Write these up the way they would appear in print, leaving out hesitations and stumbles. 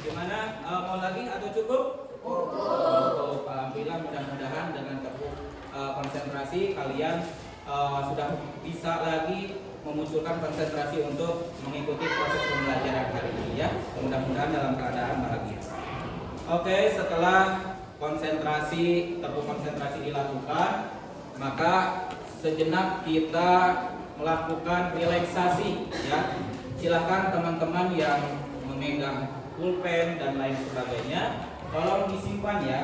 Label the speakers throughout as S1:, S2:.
S1: Gimana? Mau lagi atau cukup? Cukup. Alhamdulillah, mudah-mudahan dengan teguh konsentrasi kalian sudah bisa lagi memunculkan konsentrasi untuk mengikuti proses pembelajaran hari ini ya. Mudah-mudahan dalam keadaan bahagia. Oke, setelah teguh konsentrasi dilakukan, maka sejenak kita melakukan relaksasi ya. Silakan teman-teman yang memegang pulpen dan lain sebagainya. Tolong disimpan ya.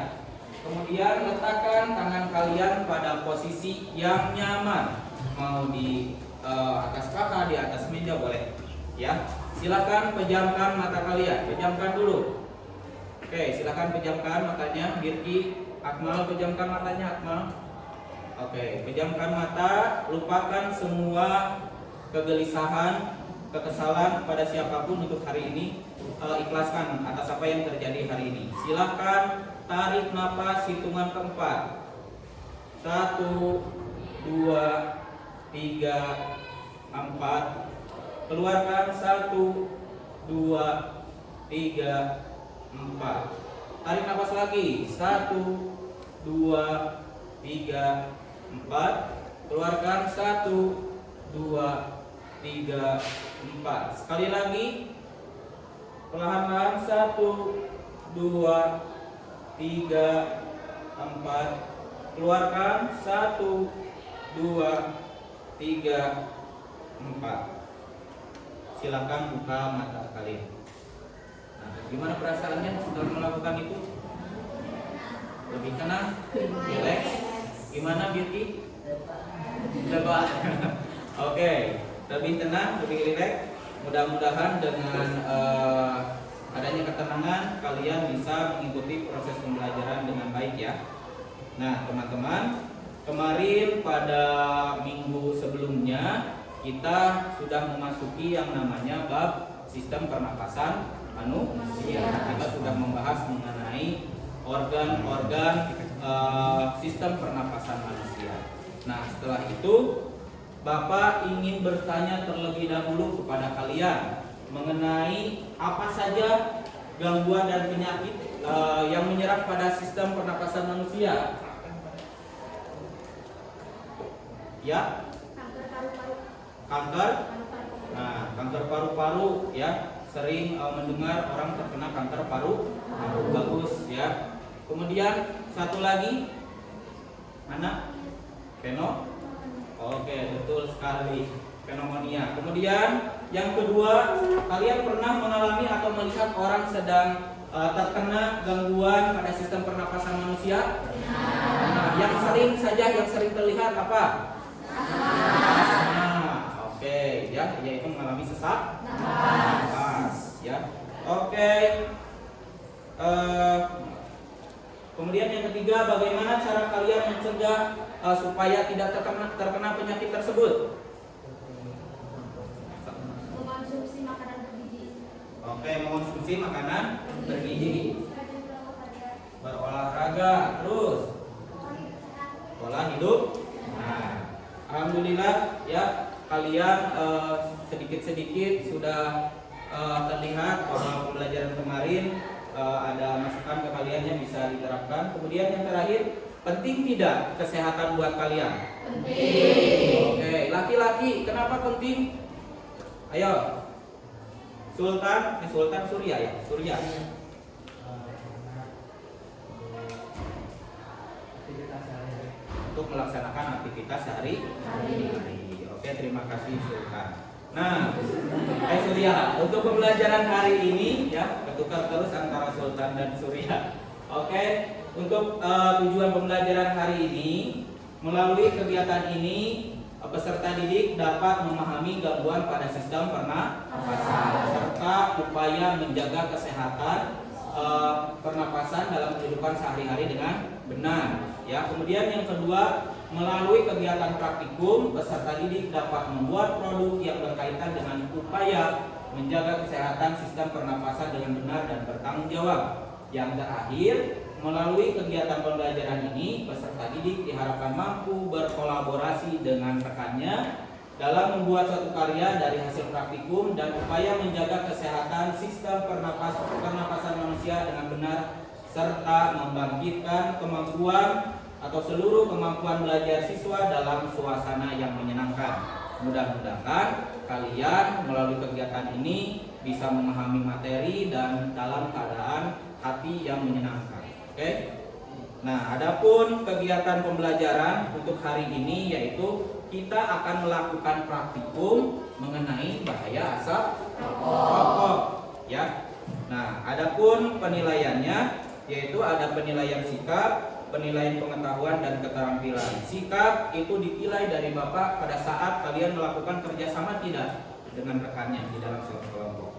S1: Kemudian letakkan tangan kalian pada posisi yang nyaman. Mau di atas paha, di atas meja boleh. Ya. Silakan pejamkan mata kalian. Pejamkan dulu. Oke, silakan pejamkan matanya. Birki, Akmal, pejamkan matanya, Akmal. Oke, pejamkan mata. Lupakan semua kegelisahan, kekesalan pada siapapun untuk hari ini. Ikhlaskan atas apa yang terjadi hari ini. Silakan tarik napas hitungan keempat. 1, 2, 3, 4. Keluarkan 1, 2, 3, 4. Tarik napas lagi. 1, 2, 3, 4. Keluarkan 1, 2, 3, 4. Sekali lagi. Perlahan-lahan 1, 2, 3, 4. Keluarkan 1, 2, 3, 4. Silakan buka mata kalian. Nah, gimana perasaannya setelah melakukan itu? Lebih tenang? Relax? Gimana Beauty? Coba. Oke, lebih tenang, lebih relax. Mudah-mudahan dengan adanya ketenangan kalian bisa mengikuti proses pembelajaran dengan baik ya. Nah teman-teman, kemarin pada minggu sebelumnya kita sudah memasuki yang namanya bab sistem pernapasan manusia. Kita sudah membahas mengenai organ-organ sistem pernapasan manusia. Nah setelah itu Bapak ingin bertanya terlebih dahulu kepada kalian mengenai apa saja gangguan dan penyakit yang menyerang pada sistem pernapasan manusia. Ya? Kanker. Nah, kanker paru-paru ya. Sering mendengar orang terkena kanker paru. Bagus ya. Kemudian satu lagi mana? Oke, betul sekali. Pneumonia. Kemudian yang kedua, kalian pernah mengalami atau melihat orang sedang terkena gangguan pada sistem pernapasan manusia? Nah, yang sering terlihat apa? Oke, ya, yaitu mengalami sesak napas, ya. Oke. Kemudian yang ketiga, bagaimana cara kalian mencegah supaya tidak terkena penyakit tersebut?
S2: Mengkonsumsi makanan bergizi.
S1: Oke, mengkonsumsi makanan bergizi. Berolahraga, terus pola hidup. Nah, alhamdulillah ya kalian sedikit-sedikit sudah terlihat bahwa pembelajaran kemarin ada masukan ke kalian yang bisa diterapkan. Kemudian yang terakhir, penting tidak kesehatan buat kalian? Penting. Oke, laki-laki kenapa penting? Ayo, Sultan Surya ya, Surya. Untuk melaksanakan aktivitas sehari-hari. Oke, terima kasih Sultan. Nah, Surya, untuk pembelajaran hari ini ya, ketukar terus antara Sultan dan Surya. Oke, untuk tujuan pembelajaran hari ini, melalui kegiatan ini peserta didik dapat memahami gangguan pada sistem pernapasan serta upaya menjaga kesehatan pernapasan dalam kehidupan sehari-hari dengan benar. Ya, kemudian yang kedua, melalui kegiatan praktikum, peserta didik dapat membuat produk yang berkaitan dengan upaya menjaga kesehatan sistem pernapasan dengan benar dan bertanggung jawab. Yang terakhir, melalui kegiatan pembelajaran ini, peserta didik diharapkan mampu berkolaborasi dengan rekannya dalam membuat suatu karya dari hasil praktikum dan upaya menjaga kesehatan sistem pernapasan manusia dengan benar serta membangkitkan kemampuan atau seluruh kemampuan belajar siswa dalam suasana yang menyenangkan. Mudah-mudahan kalian melalui kegiatan ini bisa memahami materi dan dalam keadaan hati yang menyenangkan. Oke? Nah, adapun kegiatan pembelajaran untuk hari ini yaitu kita akan melakukan praktikum mengenai bahaya asap rokok. Ya, Nah, adapun penilaiannya yaitu ada penilaian sikap, penilaian pengetahuan dan keterampilan. Sikap itu dipilih dari Bapak pada saat kalian melakukan kerjasama tidak dengan rekannya di dalam suatu kelompok.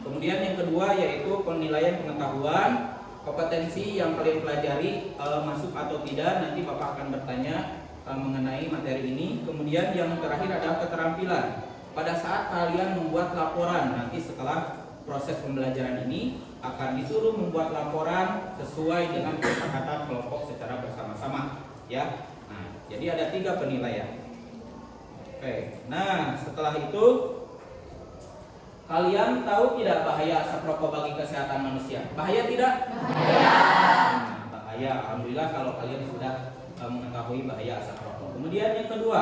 S1: Kemudian yang kedua yaitu penilaian pengetahuan, kompetensi yang kalian pelajari masuk atau tidak, nanti Bapak akan bertanya mengenai materi ini. Kemudian yang terakhir adalah keterampilan. Pada saat kalian membuat laporan, nanti setelah proses pembelajaran ini akan disuruh membuat laporan sesuai dengan kesepakatan kelompok secara bersama-sama, ya. Nah, jadi ada 3 penilaian. Oke. Nah, setelah itu kalian tahu tidak bahaya asap rokok bagi kesehatan manusia? Bahaya tidak? Bahaya. Nah, bahaya. Alhamdulillah kalau kalian sudah mengetahui bahaya asap rokok. Kemudian yang kedua,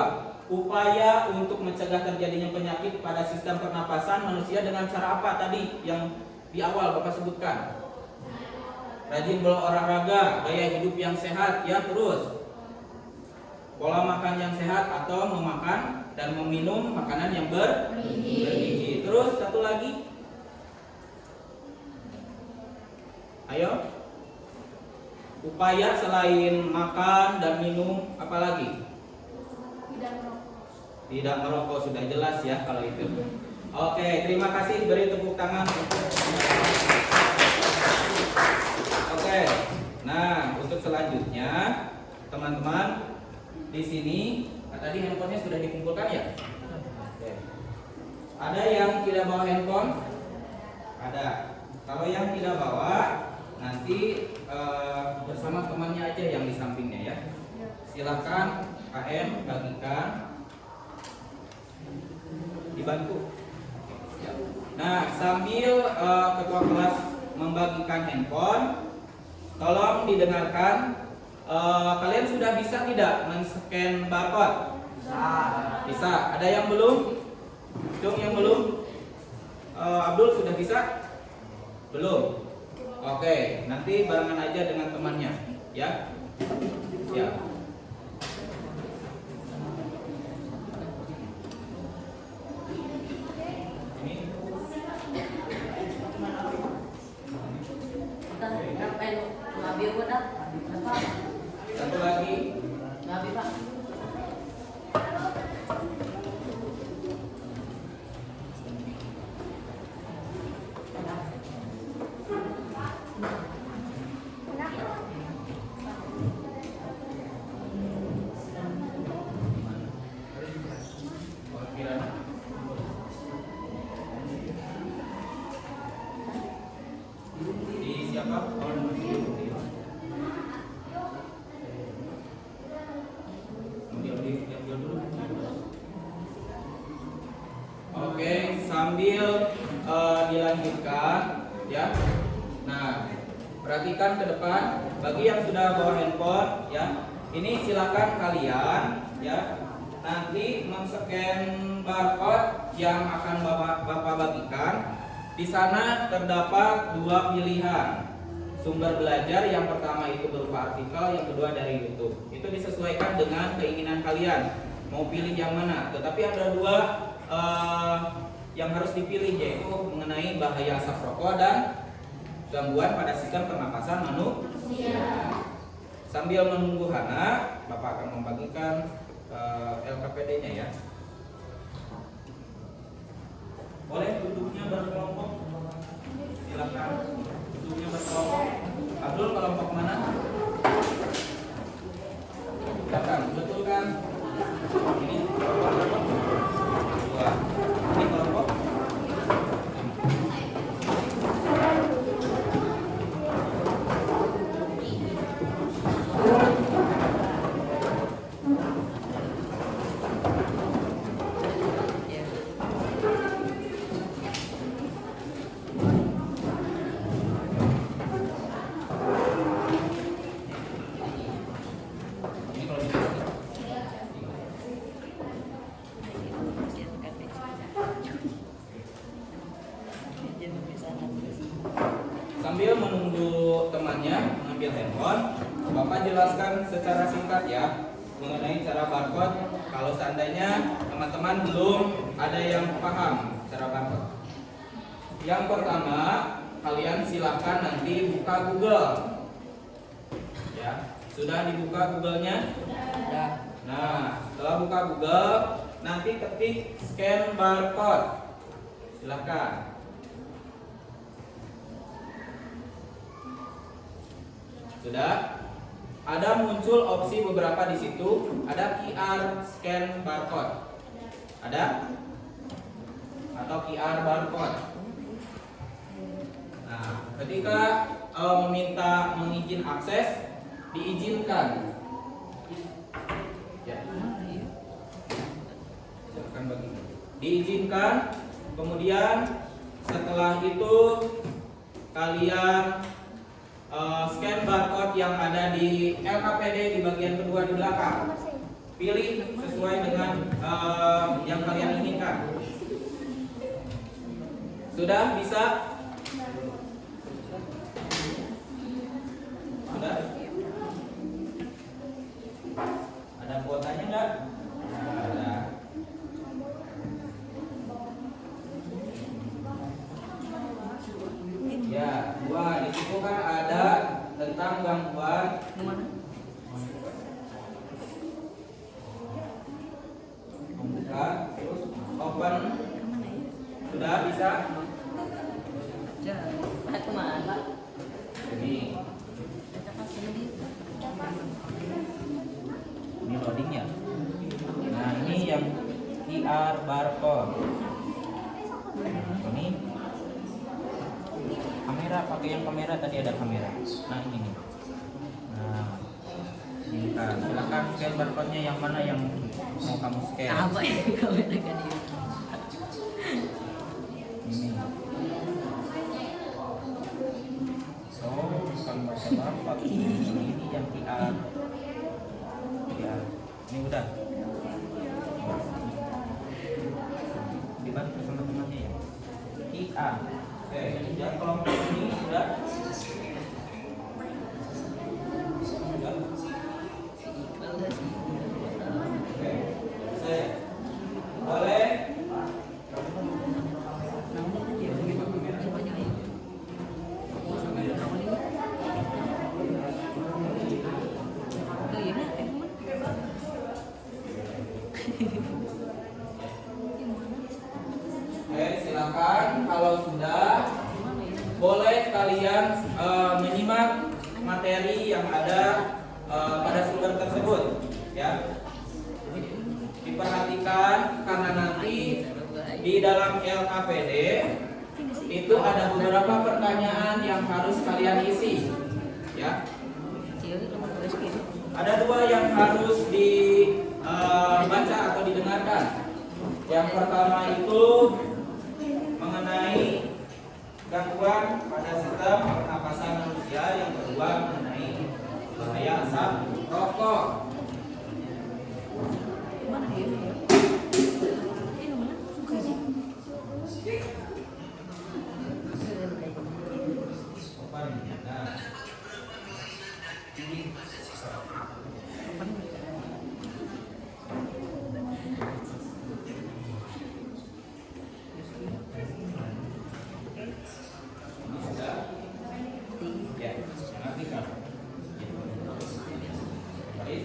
S1: upaya untuk mencegah terjadinya penyakit pada sistem pernapasan manusia dengan cara apa tadi yang di awal Bapak sebutkan? Rajin berolahraga, gaya hidup yang sehat, ya, terus pola makan yang sehat atau memakan dan meminum makanan yang bergizi. Terus satu lagi, ayo, upaya selain makan dan minum apa lagi? Tidak merokok, sudah jelas ya kalau itu. Oke, terima kasih, beri tepuk tangan. Oke, nah untuk selanjutnya teman-teman di sini tadi handphonenya sudah dikumpulkan ya? Oke. Ada yang tidak bawa handphone? Ada. Kalau yang tidak bawa, nanti bersama temannya aja yang di sampingnya ya. Silakan KM bagikan, dibantu. Nah, sambil ketua kelas membagikan handphone, tolong didengarkan. Kalian sudah bisa tidak men-scan barcode? Bisa. Ada yang belum? Cung yang belum? Abdul sudah bisa? Belum. Oke, nanti barengan aja dengan temannya, ya. Ya. Satu lagi. Di siapa? Oke, sambil dilanjutkan ya. Nah, perhatikan ke depan. Bagi yang sudah bawa handphone ya, ini silakan kalian ya nanti men-scan barcode yang akan Bapak bagikan. Di sana terdapat 2 pilihan sumber belajar. Yang pertama itu berupa artikel, yang kedua dari YouTube. Itu disesuaikan dengan keinginan kalian mau pilih yang mana. Tetapi ada 2 yang harus dipilih, yaitu mengenai bahaya asap rokok dan gangguan pada sistem pernapasan manusia. Sambil menunggu Hana, Bapak akan membagikan LKPD-nya ya. Boleh duduknya berkelompok. Silakan duduknya berkelompok. Abdul kelompok mana? Silakan, betul kan? Ini kelompok 2. Ini kelompok. Sambil menunggu temannya mengambil handphone, Bapak jelaskan secara singkat ya mengenai cara barcode. Kalau seandainya teman-teman belum ada yang paham cara barcode. Yang pertama, kalian silakan nanti buka Google. Ya, sudah dibuka Google-nya? Nah, setelah buka Google, nanti ketik scan barcode. Silakan. Sudah? Ada muncul opsi beberapa di situ. Ada QR scan barcode. Ada? Atau QR barcode. Nah, ketika meminta mengizin akses, diizinkan. Ya. Silakan bagi. Diizinkan. Kemudian setelah itu kalian scan barcode yang ada di LKPD di bagian kedua di belakang. Pilih sesuai dengan yang kalian inginkan. Sudah bisa? Sudah? Ada kuotanya enggak? Ada. Ya, dua di situ kan ada tentang gangguan. Membuka, terus open. Sudah bisa? Ini loadingnya. Nah, ini yang QR barcode. Nah, ini kamera, pakai yang kamera, tadi ada kamera. Nah, ini nih. Nah, ini kan. Silakan scan barcode-nya yang mana yang mau kamu scan.
S3: Apa ya kamera kan ini?
S1: Ini. Oh, bukan bahasa bapak. Ini yang QR. Ya, ini udah. Dibantu sama temannya ya. QR. Oke, ya kelompok ini sudah. Sudah. Oke, saya boleh. Oke, silakan kalau sudah boleh kalian menyimak materi yang ada pada sumber tersebut, ya. Diperhatikan karena nanti di dalam LKPD itu ada beberapa pertanyaan yang harus kalian isi, ya. Ada dua yang harus dibaca atau didengarkan. Yang pertama itu mengenai gangguan pada sistem pernapasan manusia, yang kedua mengenai bahaya asap rokok. Ya, nanti kan. Baik.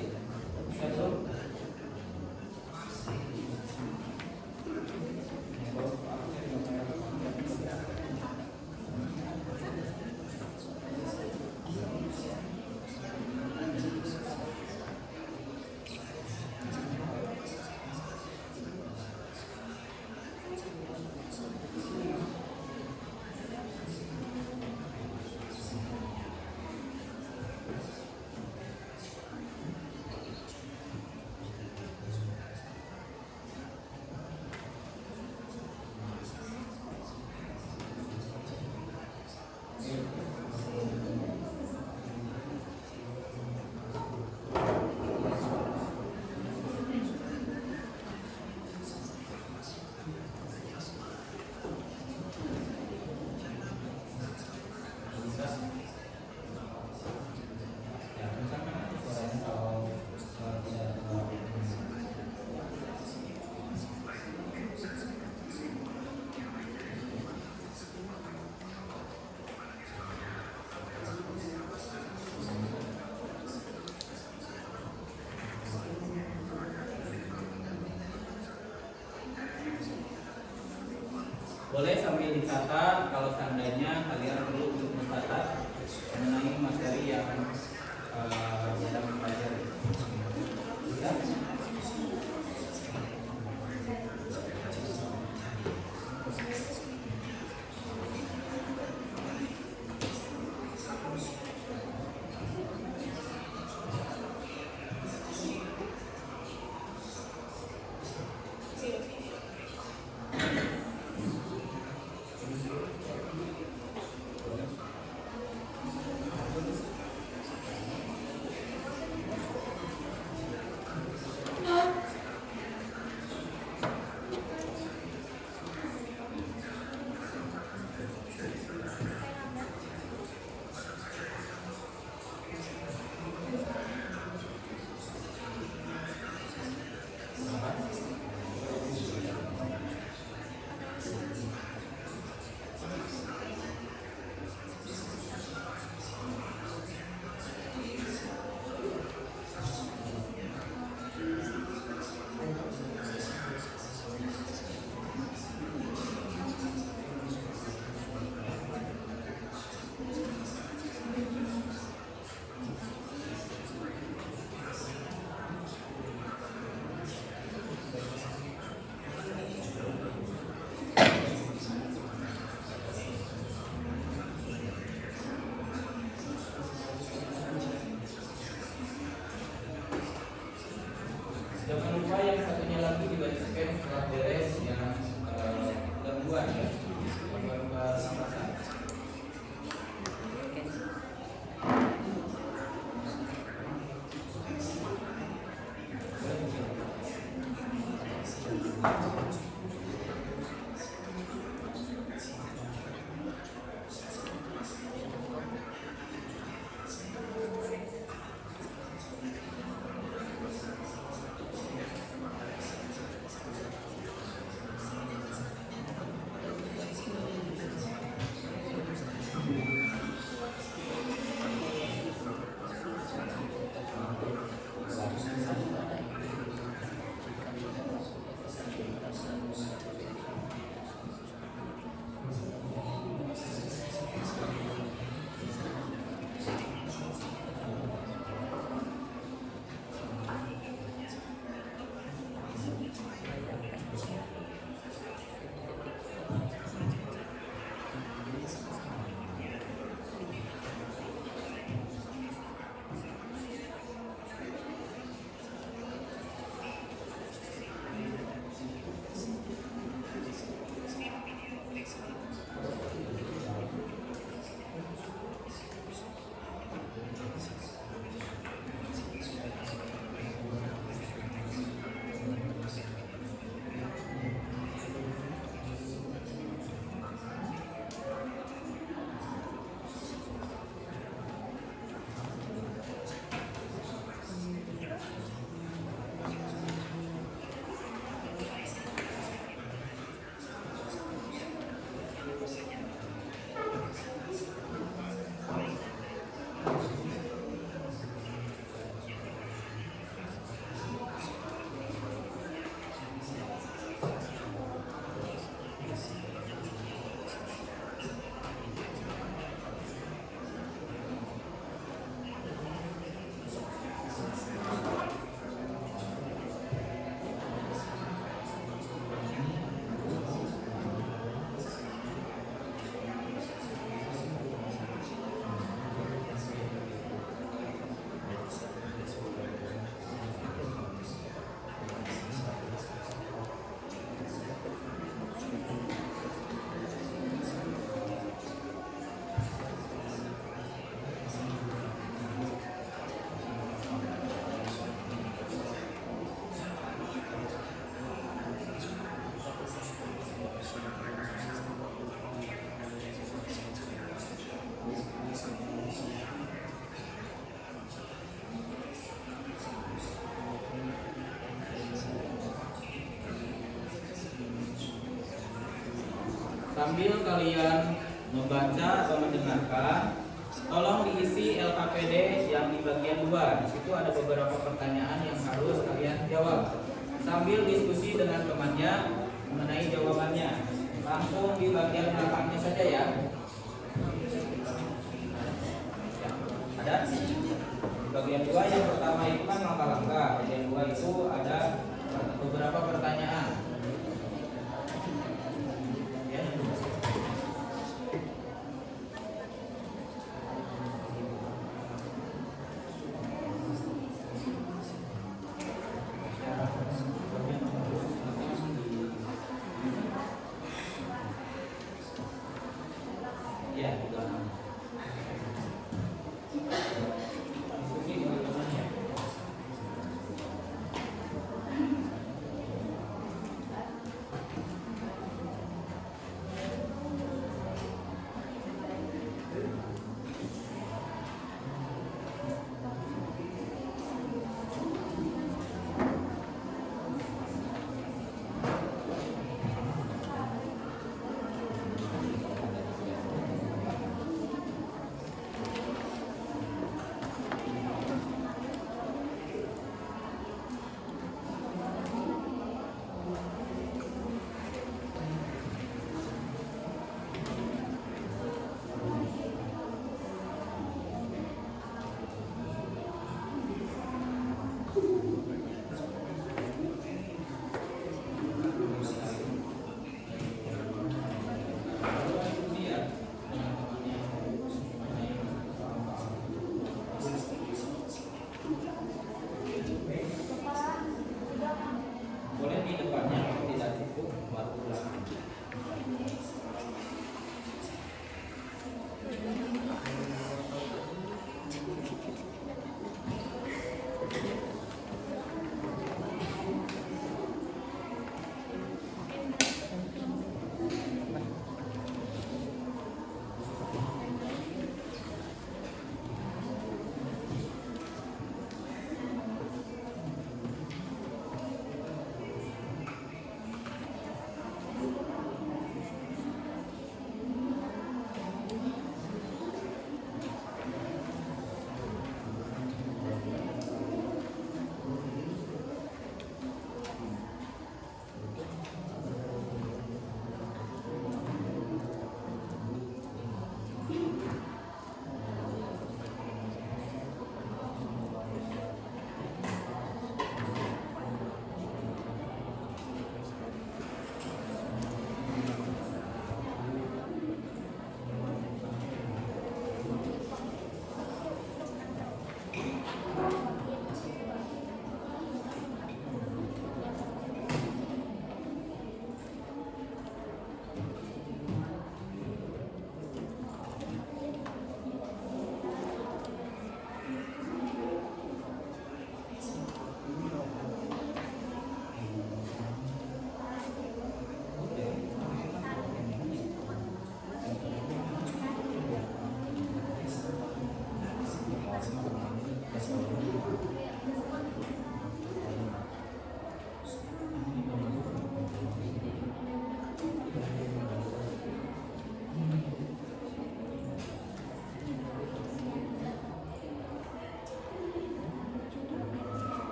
S1: dicatat kalau seandainya kalian perlu untuk mencatat mengenai materi yang sedang dipelajari. Bisa? Jangan lupa yang satunya lagi juga di scan setelah beres yang gangguan ya, gangguan pernapasan. Sambil kalian membaca atau mendengarkan, tolong diisi LKPD yang di bagian 2. Di situ ada beberapa pertanyaan yang harus kalian jawab. Sambil diskusi dengan temannya mengenai jawabannya. Langsung di bagian belakangnya saja ya. Ada bagian 2 yang pertama itu kan langkah-langkah. Bagian 2 itu ada beberapa pertanyaan. Ya. Ya, juga. Diskusi teman-teman ya. Boleh di depannya kalau tidak cukup baru ulang.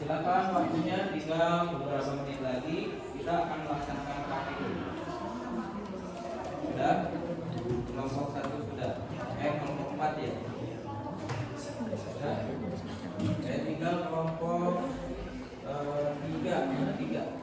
S1: Silakan, waktunya tinggal beberapa menit lagi. Kita akan melaksanakan praktik. Sudah? Kelompok 1 sudah. Kelompok 4 ya. Sudah. Tinggal kelompok 3.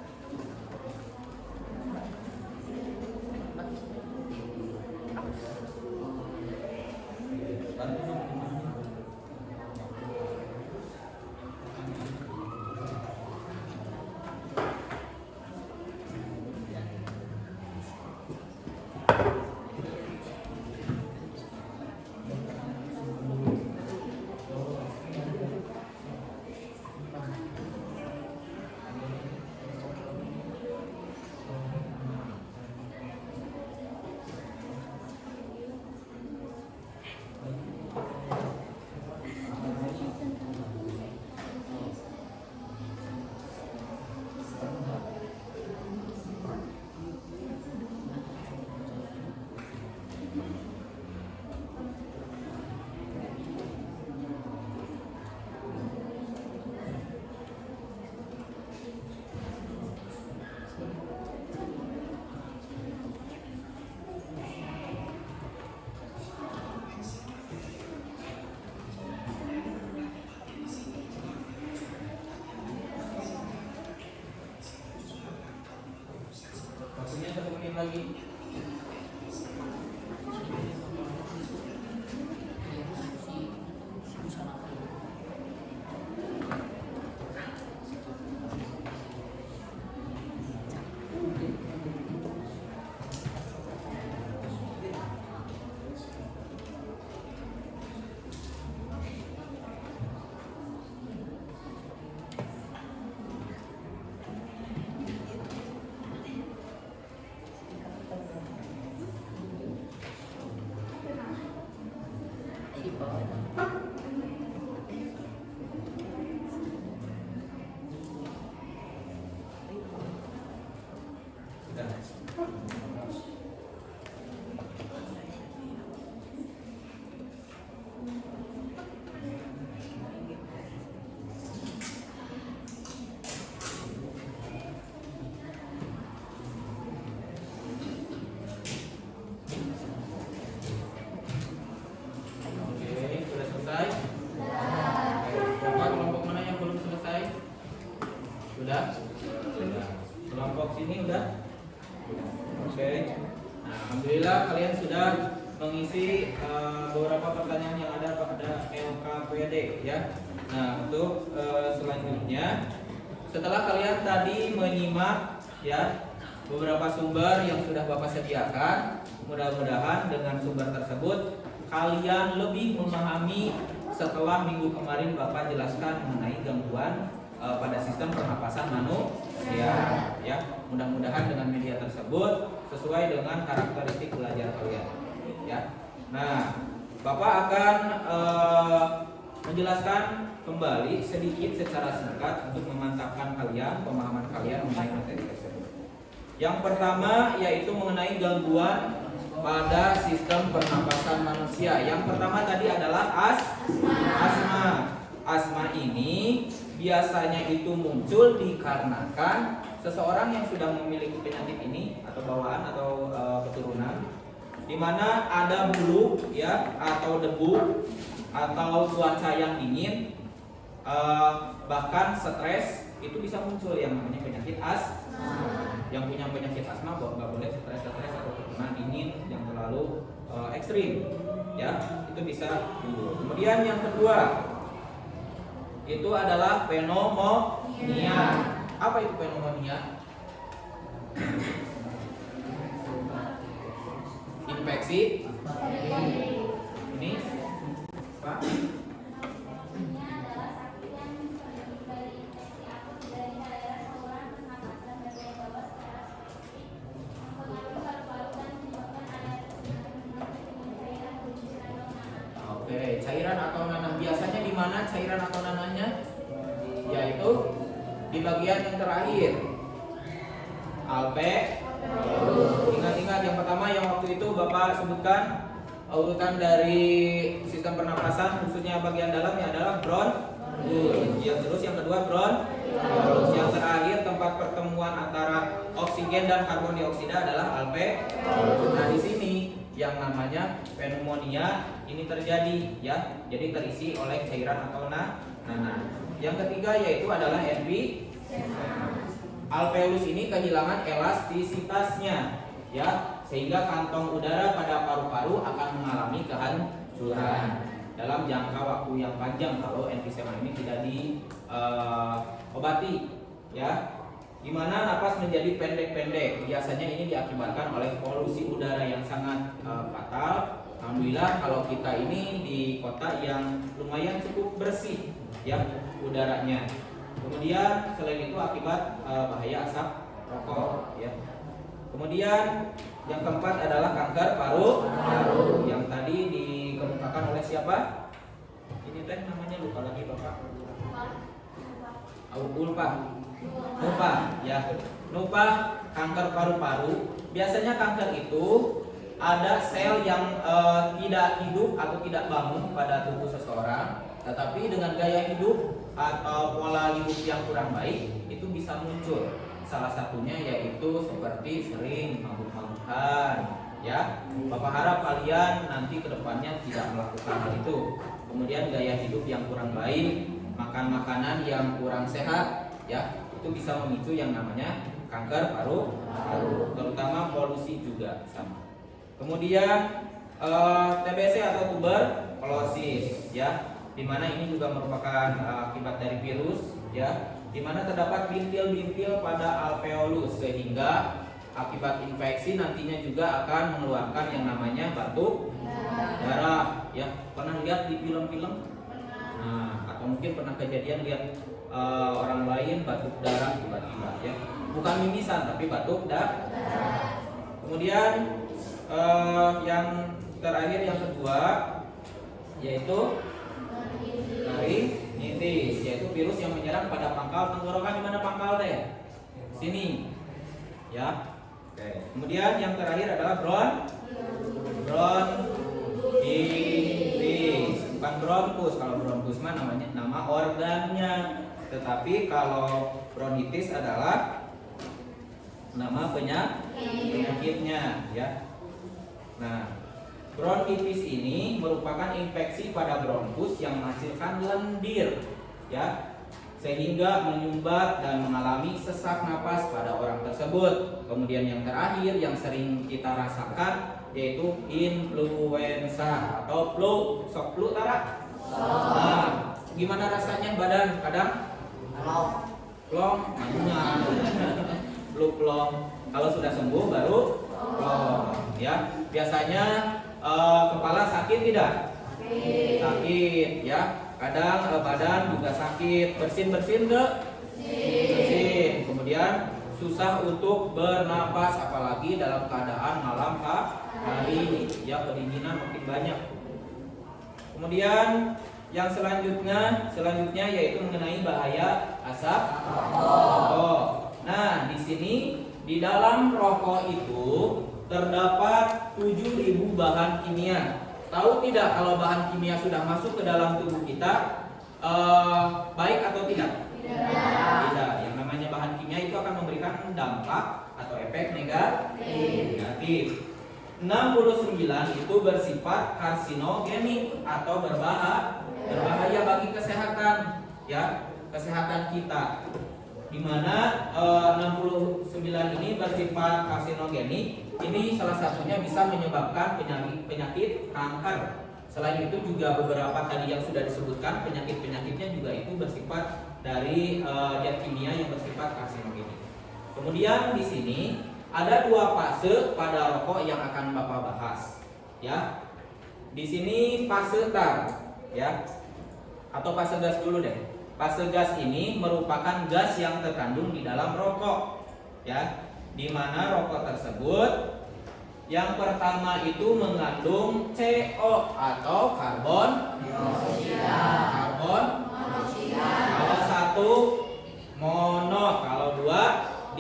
S1: Waktunya 1 menit lagi. Sudah? Sudah. Kelompok sini udah? Oke. Nah, alhamdulillah kalian sudah mengisi beberapa pertanyaan yang ada pada LKPD ya. Nah, untuk selanjutnya setelah kalian tadi menyimak ya beberapa sumber yang sudah Bapak sediakan, mudah-mudahan dengan sumber tersebut kalian lebih memahami setelah minggu kemarin Bapak jelaskan mengenai gangguan pada sistem pernapasan manusia ya. Mudah-mudahan dengan media tersebut sesuai dengan karakteristik belajar kalian ya. Nah, Bapak akan menjelaskan kembali sedikit secara singkat untuk memantapkan kalian pemahaman kalian mengenai materi tersebut. Yang pertama yaitu mengenai gangguan pada sistem pernapasan manusia. Yang pertama tadi adalah asma. Asma ini biasanya itu muncul dikarenakan seseorang yang sudah memiliki penyakit ini atau bawaan atau keturunan, di mana ada bulu ya atau debu atau cuaca yang dingin, bahkan stres itu bisa muncul yang namanya penyakit asma. Yang punya penyakit asma nggak boleh stres atau kena dingin yang terlalu ekstrim ya, itu bisa timbul. Kemudian yang kedua itu adalah pneumonia. Apa itu pneumonia? Infeksi ini Pak. Oke, cairan atau nanah. Biasanya di mana cairan atau nanahnya? Yaitu di bagian yang terakhir. Ingat-ingat yang pertama yang waktu itu Bapak sebutkan urutan dari sistem pernapasan khususnya bagian dalamnya adalah bronkus. Yang terus yang kedua bronkus. tempat pertemuan antara oksigen dan karbon dioksida adalah alveolus. Nah, di sini yang namanya pneumonia ini terjadi ya. Jadi terisi oleh cairan atau nanah. Yang ketiga yaitu adalah emfisema. Alveolus ini kehilangan elastisitasnya ya, sehingga kantong udara pada paru-paru akan mengalami kehancuran dalam jangka waktu yang panjang kalau emfisema ini tidak diobati ya, dimana napas menjadi pendek-pendek. Biasanya ini diakibatkan oleh polusi udara yang sangat fatal. Alhamdulillah kalau kita ini di kota yang lumayan cukup bersih ya udaranya. Kemudian selain itu akibat bahaya asap rokok ya. Kemudian yang keempat adalah kanker paru-paru yang tadi dikemukakan oleh siapa? Ini teh namanya lupa lagi Bapak. Nupa ya. Nupa kanker paru-paru. Biasanya kanker itu ada sel yang tidak hidup atau tidak bangun pada tubuh seseorang, tetapi dengan gaya hidup atau pola hidup yang kurang baik itu bisa muncul. Salah satunya yaitu seperti sering mabuk-mabukan ya. Bapak harap kalian nanti kedepannya tidak melakukan hal itu. Kemudian gaya hidup yang kurang baik, makan makanan yang kurang sehat ya, itu bisa memicu yang namanya kanker paru-paru, terutama polusi juga sama. Kemudian TBC atau tuberkulosis ya, dimana ini juga merupakan akibat dari virus ya, dimana terdapat bintil-bintil pada alveolus sehingga akibat infeksi nantinya juga akan mengeluarkan yang namanya batuk darah ya. Pernah lihat di film-film? Nah, atau mungkin pernah kejadian lihat orang lain batuk darah tiba-tiba ya, bukan mimisan tapi batuk darah. Kemudian yang terakhir yang kedua yaitu rhinitis, yaitu virus yang menyerang pada pangkal tenggorokan. Di mana pangkal deh? Sini ya. Oke. Kemudian yang terakhir adalah bronkitis, bukan bronkus. Kalau bronkus mah namanya nama organnya, tetapi kalau bronkitis adalah nama penyakitnya ya. Nah, bronkitis ini merupakan infeksi pada bronkus yang menghasilkan lendir ya, sehingga menyumbat dan mengalami sesak napas pada orang tersebut. Kemudian yang terakhir yang sering kita rasakan yaitu influenza atau flu. Sok flu Tara? Nah, gimana rasanya badan? Kadang plong, flu plong. Kalau sudah sembuh baru plong ya. Biasanya kepala sakit tidak? Sakit ya. Kadang badan juga sakit. Bersin-bersin enggak? Bersin. Kemudian susah untuk bernapas apalagi dalam keadaan malam hari ya, kedinginan makin banyak. Kemudian yang selanjutnya yaitu mengenai bahaya asap rokok. Nah, di sini di dalam rokok itu terdapat 7.000 bahan kimia. Tahu tidak kalau bahan kimia sudah masuk ke dalam tubuh kita baik atau tidak? Tidak. Yang namanya bahan kimia itu akan memberikan dampak atau efek negatif. 69 itu bersifat karsinogenik atau berbahaya bagi kesehatan ya, kesehatan kita. Di mana 69 ini bersifat karsinogenik. Ini salah satunya bisa menyebabkan penyakit kanker. Selain itu juga beberapa tadi yang sudah disebutkan penyakit-penyakitnya juga itu bersifat dari zat kimia yang bersifat karsinogenik. Kemudian di sini ada 2 fase pada rokok yang akan Bapak bahas. Ya. Di sini fase tar ya. Atau fase gas dulu deh. Fase gas ini merupakan gas yang terkandung di dalam rokok ya, di mana rokok tersebut yang pertama itu mengandung CO atau karbon dioksida. Kalau satu mono, kalau 2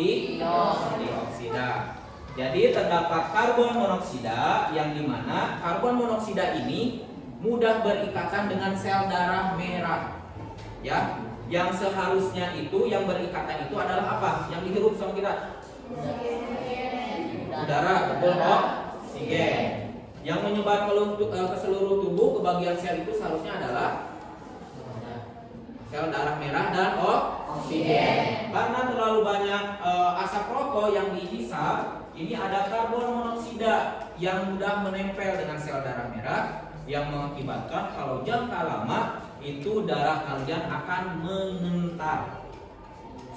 S1: dioksida. Jadi terdapat karbon monoksida yang dimana karbon monoksida ini mudah berikatan dengan sel darah merah ya, Yang seharusnya itu yang berikatan itu adalah apa? Yang dihirup sama kita? Udara, betul kok? Oksigen. Yang menyebar ke seluruh tubuh, ke bagian sel itu seharusnya adalah sel darah merah dan oksigen. Karena terlalu banyak asap rokok yang dihisap, ini ada karbon monoksida yang mudah menempel dengan sel darah merah, yang mengakibatkan kalau jangka lama itu darah kalian akan mengental.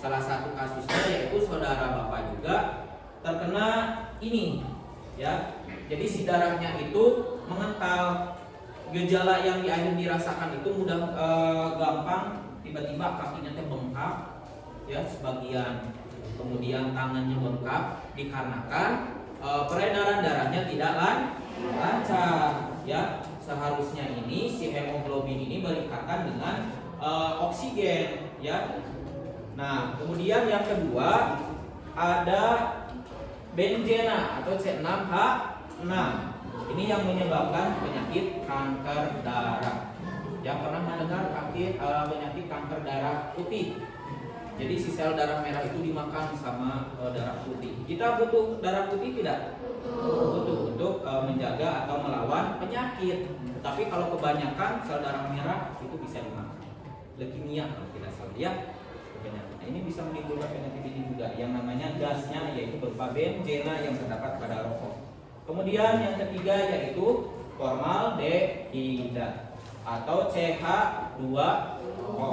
S1: Salah satu kasusnya yaitu saudara bapak juga terkena ini, ya. Jadi si darahnya itu mengental. Gejala yang dirasakan itu mudah gampang, tiba-tiba kakinya teh bengkak, ya sebagian, kemudian tangannya bengkak dikarenakan peredaran darahnya tidak lancar, ya. Seharusnya ini si hemoglobin ini berikatan dengan oksigen, ya. Nah, kemudian yang kedua ada benzena atau C6H6. Ini yang menyebabkan penyakit kanker darah. Yang pernah mendengar penyakit kanker darah putih. Jadi si sel darah merah itu dimakan sama darah putih. Kita butuh darah putih tidak? Butuh untuk menjaga atau melawan penyakit. Tetapi kalau kebanyakan sel darah merah itu bisa dimakan. Leukemia kalau tidak salah, ya. Nah, ini bisa menimbulkan penyakit ini juga yang namanya gasnya, yaitu berupa benzena yang terdapat pada rokok. Kemudian yang ketiga yaitu formaldehida atau CH2O,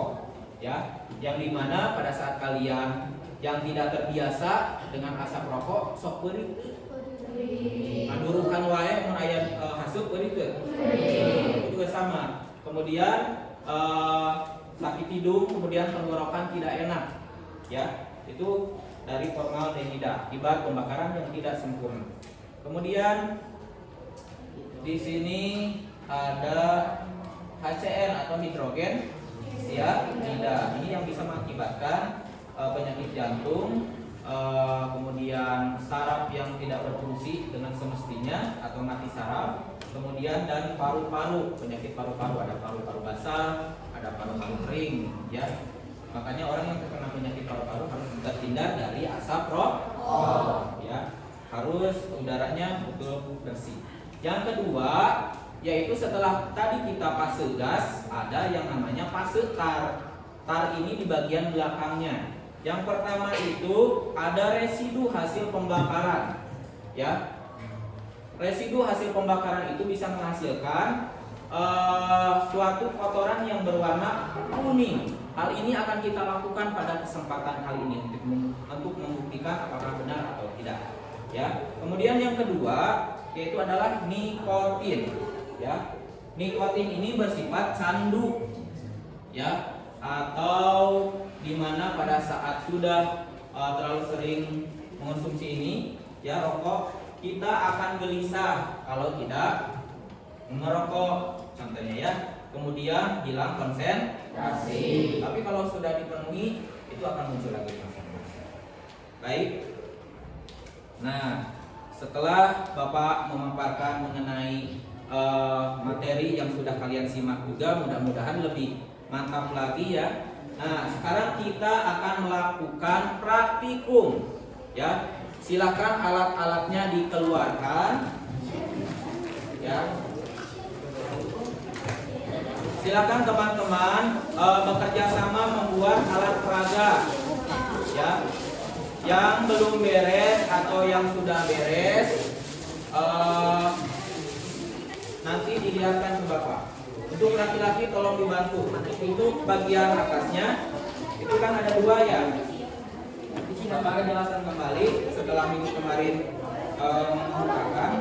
S1: ya, yang dimana pada saat kalian yang tidak terbiasa dengan asap rokok sok beurit, adurukan wae mun aya haseup beurit teu, itu juga sama. Kemudian sakit hidung, kemudian tenggorokan tidak enak, ya, itu dari formaldehida akibat pembakaran yang tidak sempurna. Kemudian di sini ada HCl atau hidrogen sianida. Ini yang bisa mengakibatkan penyakit jantung, kemudian saraf yang tidak berfungsi dengan semestinya atau mati saraf, kemudian dan paru-paru, penyakit paru-paru, ada paru-paru basah, ada paru-paru kering, ya. Makanya orang yang terkena penyakit paru-paru harus terhindar dari asap rokok, ya. Harus udaranya betul bersih. Yang kedua yaitu setelah tadi kita fase gas, ada yang namanya fase tar. Tar ini di bagian belakangnya. Yang pertama itu ada residu hasil pembakaran, ya. Residu hasil pembakaran itu bisa menghasilkan suatu kotoran yang berwarna kuning. Hal ini akan kita lakukan pada kesempatan kali ini untuk membuktikan apakah benar atau tidak, ya. Kemudian yang kedua yaitu adalah nikotin, ya. Nikotin ini bersifat candu, ya, atau dimana pada saat sudah terlalu sering mengonsumsi ini, ya, rokok, kita akan gelisah kalau tidak merokok, contohnya, ya. Kemudian hilang konsentrasi. Tapi kalau sudah dipenuhi itu akan muncul lagi konsentrasi. Baik. Nah, setelah Bapak memaparkan mengenai materi yang sudah kalian simak juga, mudah-mudahan lebih mantap lagi, ya. Nah, sekarang kita akan melakukan praktikum, ya. Silakan alat-alatnya dikeluarkan, ya. Silakan teman-teman bekerja sama membuat alat peraga, ya. Yang belum beres atau yang sudah beres nanti dilihatkan ke Bapak. Untuk laki-laki tolong dibantu. Untuk bagian atasnya itu kan ada dua, ya. Bapak akan jelaskan kembali setelah minggu kemarin mengungkapkan,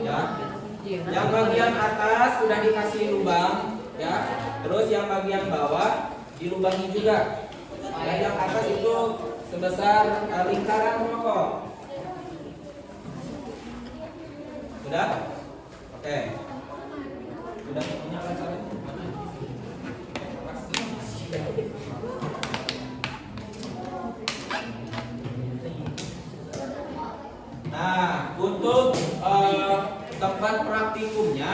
S1: ya. Yang bagian atas sudah dikasih lubang, ya. Terus yang bagian bawah dilubangi juga. Ya, yang atas itu sebesar lingkaran rokok. Sudah? Oke. Sudah punya kan kalian? Nah, untuk tempat praktikumnya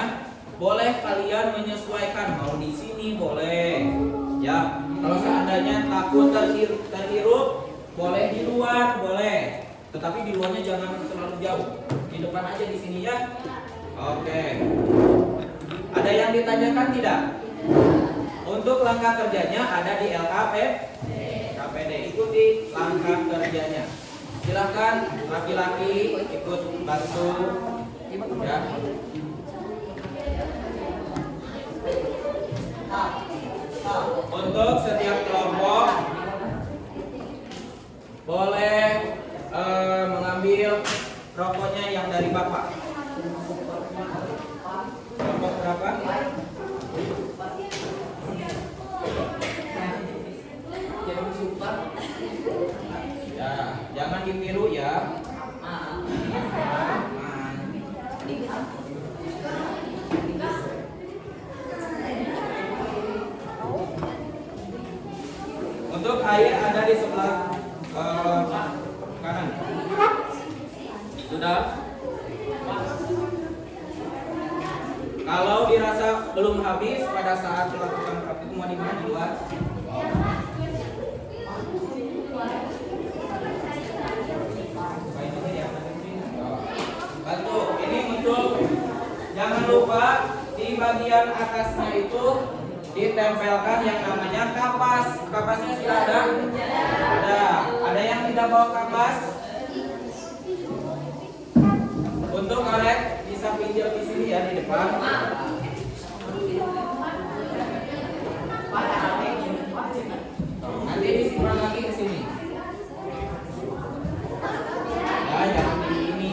S1: boleh kalian menyesuaikan mau di sini sini boleh. Ya, kalau seandainya takut terhirup, boleh di luar, boleh. Tetapi di luarnya jangan terlalu jauh. Di depan aja di sini ya. Oke. Ada yang ditanyakan tidak? Untuk langkah kerjanya ada di KPD. Ikuti langkah kerjanya. Silakan laki-laki ikut bantu. Ya. Untuk setiap kelompok boleh mengambil rokoknya yang dari Bapak. Kelompok berapa? Ya, jangan ditiru ya. Untuk air ada di sebelah kanan. Sudah? Kalau dirasa belum habis pada saat melakukan praktik mau di mana, di luar? Bantu. Ini untuk jangan lupa di bagian atasnya itu ditempelkan yang namanya kapas. Kapasnya sudah ada? Ada. Ada yang tidak bawa kapas? Untuk korek bisa pinjam di sini ya, di depan. Nanti disimpan lagi ke sini. Ya, jangan di ini.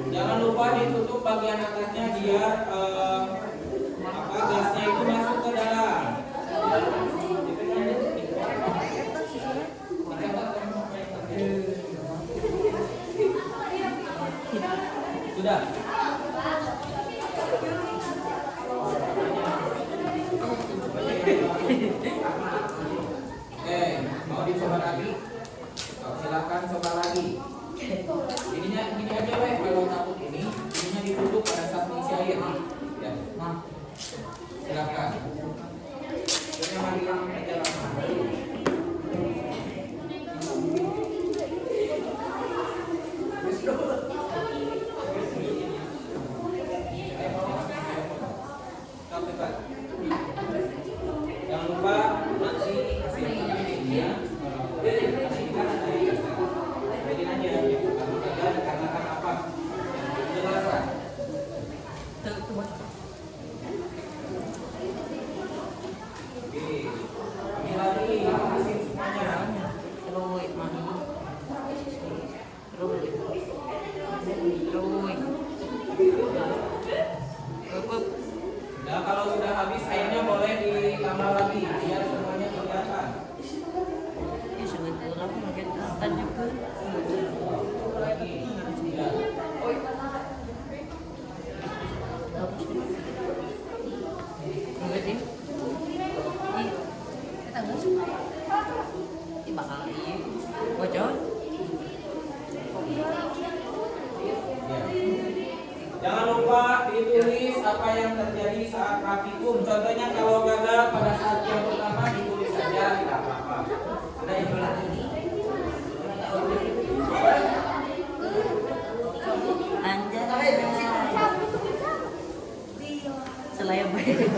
S1: Jangan lupa ditutup bagian atasnya biar gasnya itu masuk ke dalam. Sudah. Oke, mau dicoba lagi? Silakan coba lagi. Ininya gini aja weh, kalau takut ininya ditutup pada saat mengisi air. Ya, nah, silakan. Ini mari yang menjalankan. Jangan lupa nanti kasih ini. Karena apa? Jelaskan. Oke. Ini lagi hasil semuanya. Nah, kalau sudah habis airnya boleh ditambah lagi biar semuanya kelihatan. Lagi. Ya. Jangan lupa ditulis apa yang terjadi saat praktikum. Contohnya kalau gagal pada saat yang pertama ditulis saja, tidak apa-apa. Sudah yang berarti ini.
S3: Selain baik.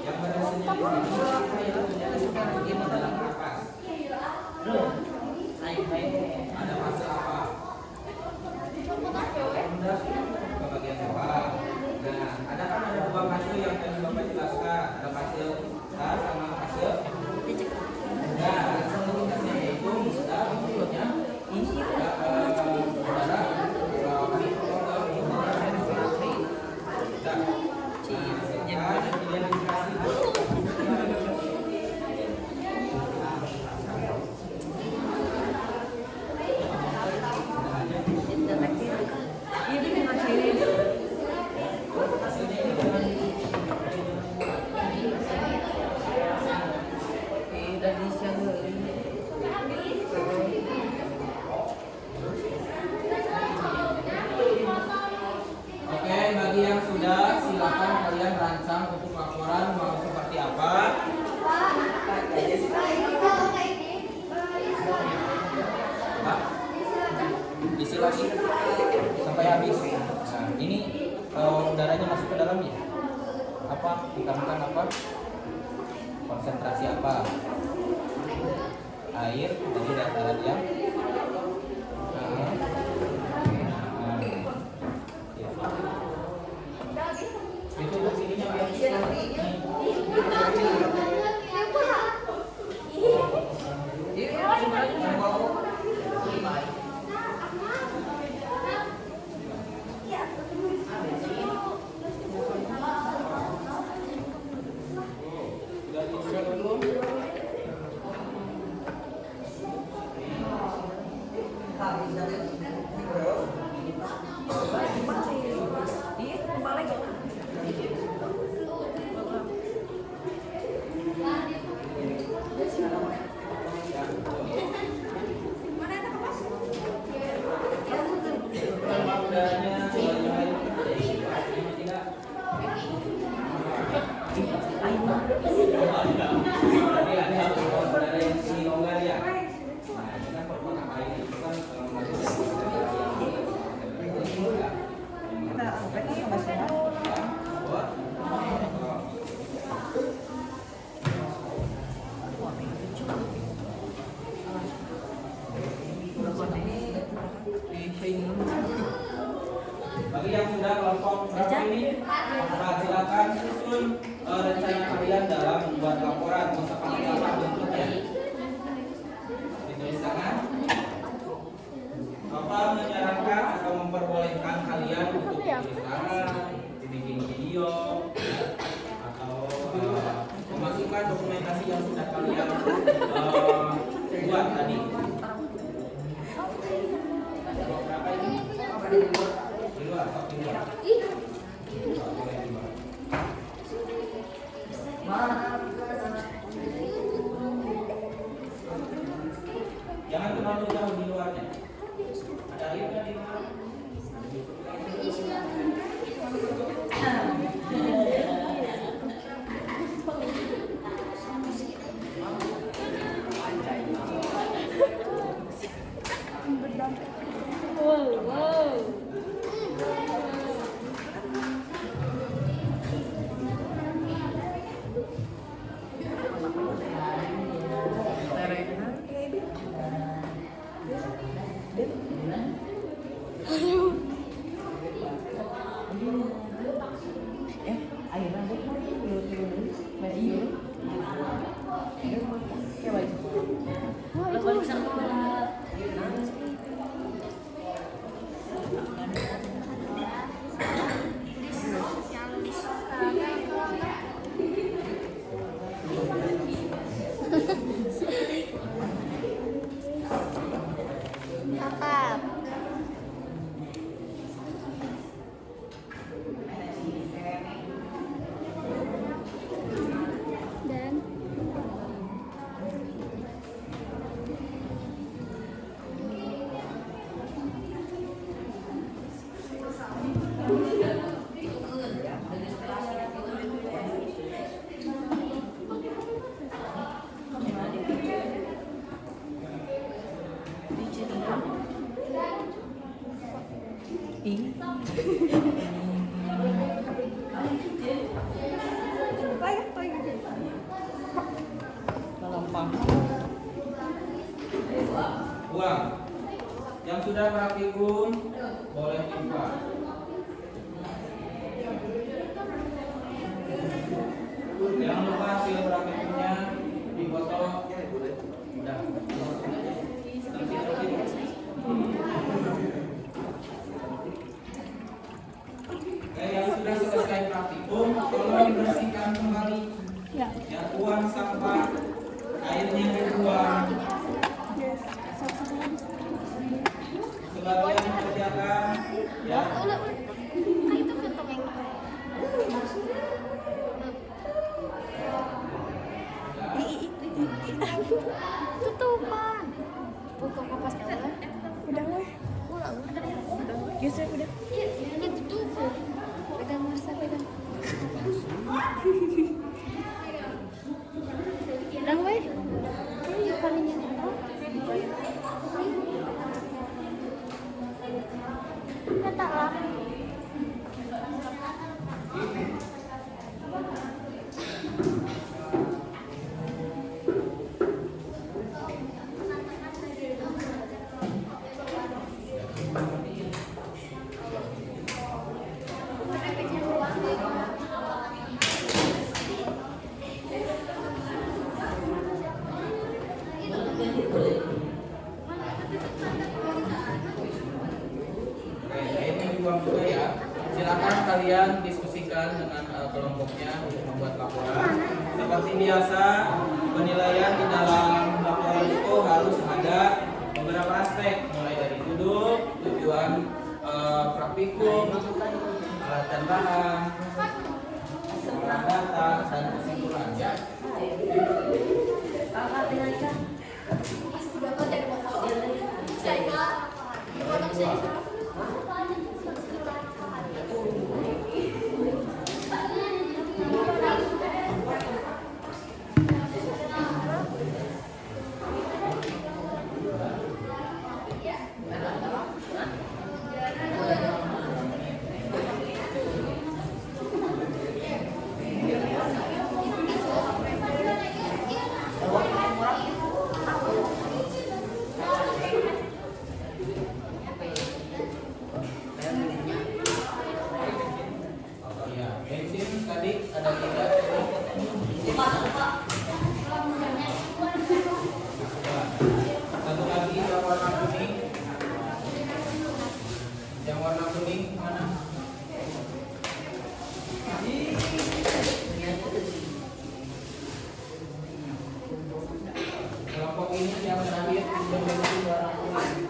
S1: Yang berhasilnya di sini itu menjelaskan bagaimana dalam nafas. Ada fase apa? Ke bagian bawah. Nah, ada kan ada dua fase yang tadi Bapak jelaskan. Ada fase start sama fase. Nah, aktivitasnya yaitu start berikutnya udara. Oke, bagi yang sudah silakan kalian rancang untuk laporan mau seperti apa. Pak, isi lagi sampai habis. Nah, ini udaranya masuk ke dalamnya. Apa? Ditemukan apa? Konsentrasi apa? Air dari dataran yang itu sininya Bagi yang sudah kelompok berapa ini, maka silakan susun rencana kalian dalam membuat laporan. Mau seperti apa bentuknya? Ditulis tangan. Bapak menyarankan atau memperbolehkan kalian untuk ditulis tangan, dibikin video, atau memasukkan dokumentasi yang sudah kalian buat tadi. Berapa ini? Di luar, sok di luar. Boleh di luar. Jangan terlalu jauh di luarnya. Ada lift nggak di luar? Uang yang sudah praktikum boleh dibuat. Jangan lupa hasil praktikumnya dipoto. Udah. Yang sudah selesai praktikum, tolong dibersihkan kembali. Ya, uang sampah, airnya dibuang. Sebagian mengerjakan, ya.
S2: Tutupan. Buka kapas dulu. Udah weh. Ulang. Udah. Geser udah. Ini tutup. Pegang Marsa pegang. Udah weh. Ayo palingnya. Katalah.
S1: Juga ya. Silakan kalian diskusikan dengan kelompoknya untuk membuat laporan. Seperti biasa, penilaian di dalam laporan itu harus ada beberapa aspek, mulai dari duduk, tujuan praktikum, alat dan bahan, pengolahan data, dan kesimpulan ya. warna kuning mana? Kelompok ini yang terakhir berbentuk warna kuning.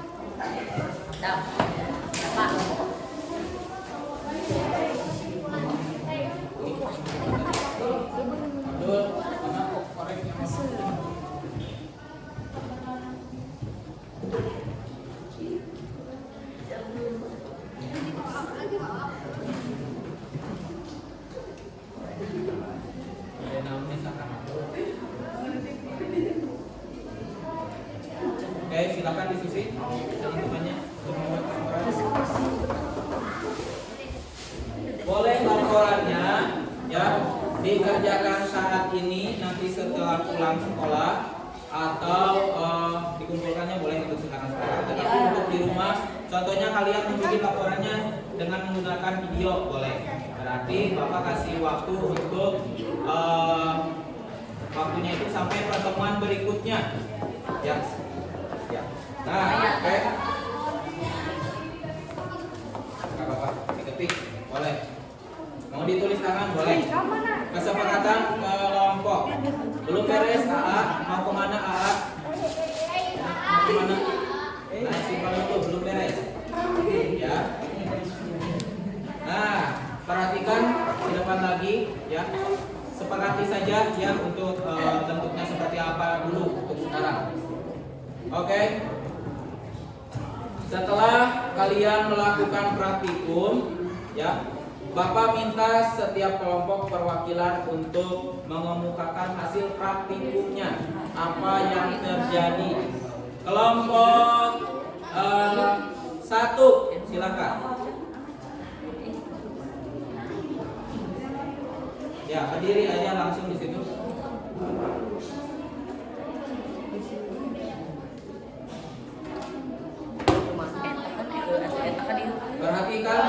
S1: Betul, mana koreknya? Oke, silakan diskusi teman-temannya untuk membuat laporan. Boleh laporannya ya dikerjakan saat ini, nanti setelah pulang sekolah, atau dikumpulkannya boleh untuk sekarang. Tetapi untuk di rumah, contohnya kalian membuat laporannya dengan menggunakan video boleh. Berarti Bapak kasih waktu untuk waktunya itu sampai pertemuan berikutnya. Ya. Ya. Nah, oke. Enggak apa-apa, diketik boleh. Mau ditulis tangan boleh. Kesepakatan kelompok. Belum beres AA, mau kemana AA? Mau kemana? Nah, simpel itu belum beres. Ya. Nah, perhatikan di depan lagi ya. Sepakati saja ya untuk bentuknya seperti apa dulu untuk sekarang. Oke. Setelah kalian melakukan praktikum ya, Bapak minta setiap kelompok perwakilan untuk mengemukakan hasil praktikumnya, apa yang terjadi. Kelompok 1 silakan. Ya, berdiri aja langsung di situ. Perhatikan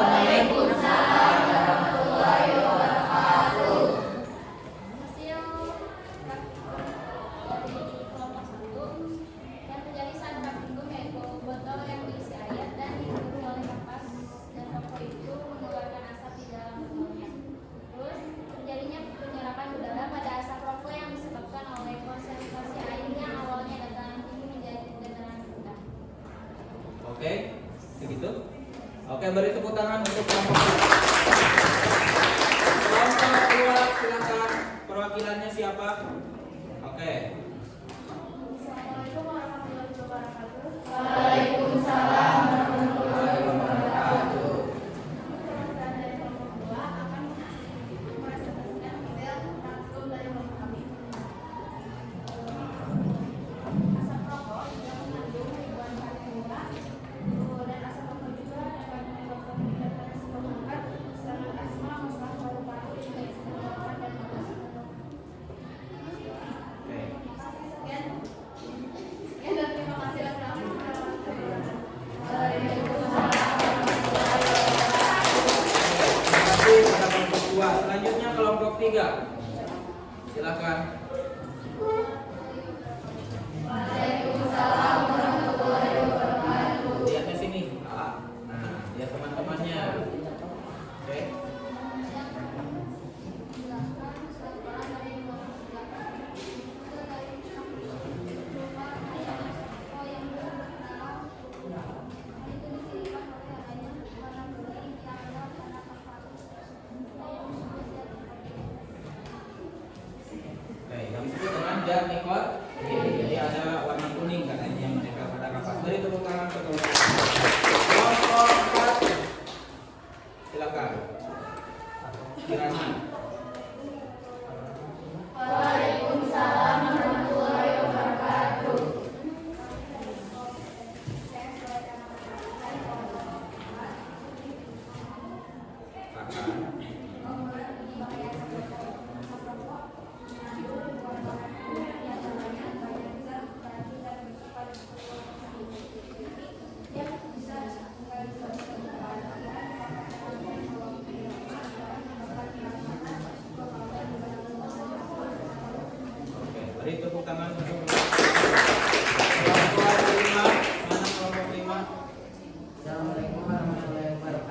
S1: oke, begitu. Oke, beri tepuk tangan untuk kelompok 2. Silakan, perwakilannya siapa? Oke. Waalaikumsalam warahmatullahi wabarakatuh. Selanjutnya kelompok 3. Silakan. Waalaikumsalam warahmatullahi wabarakatuh. Lihat ke sini. Nah, lihat teman-temannya. Oke. Yang disebut dengan jarnikot. Jadi ada warna kuning katanya yang menempel pada kapas. Beri tepuk tangan ke kelompok 4. Silakan. Kirana. Waalaikumsalam warahmatullahi wabarakatuh. Beri tepuk tangan untuk kelompok 5. Mana kelompok 5?
S3: Assalamualaikum warahmatullahi wabarakatuh.